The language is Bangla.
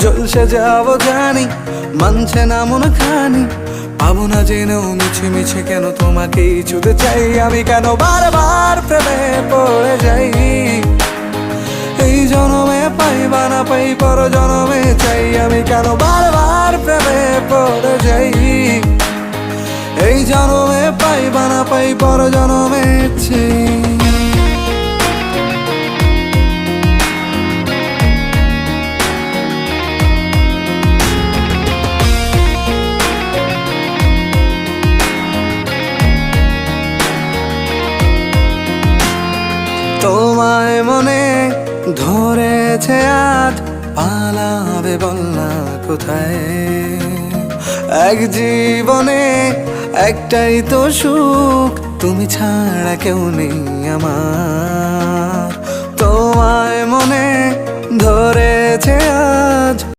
জলসে যাবো জানি, মানছে না মন খানি, পাবো না জেনেও মিছে মিছে কেন তোমাকেই ছুতে চাই আমি, কেন বারবার প্রেমে পড়ে যাই। এই জনমে পাই বা না পাই পর জনমে চাই আমি, কেন বারবার প্রেমে পড়ে যাই। এই জনমে পাই বা না পাই পর জনমে চাই। তোমায় মনে ধরেছে আজ, পালাবে বল না কোথায়। এক জীবনে একটাই তো সুখ, তুমি ছাড়া কেউ নেই আমার। তোমায় মনে ধরেছে আজ।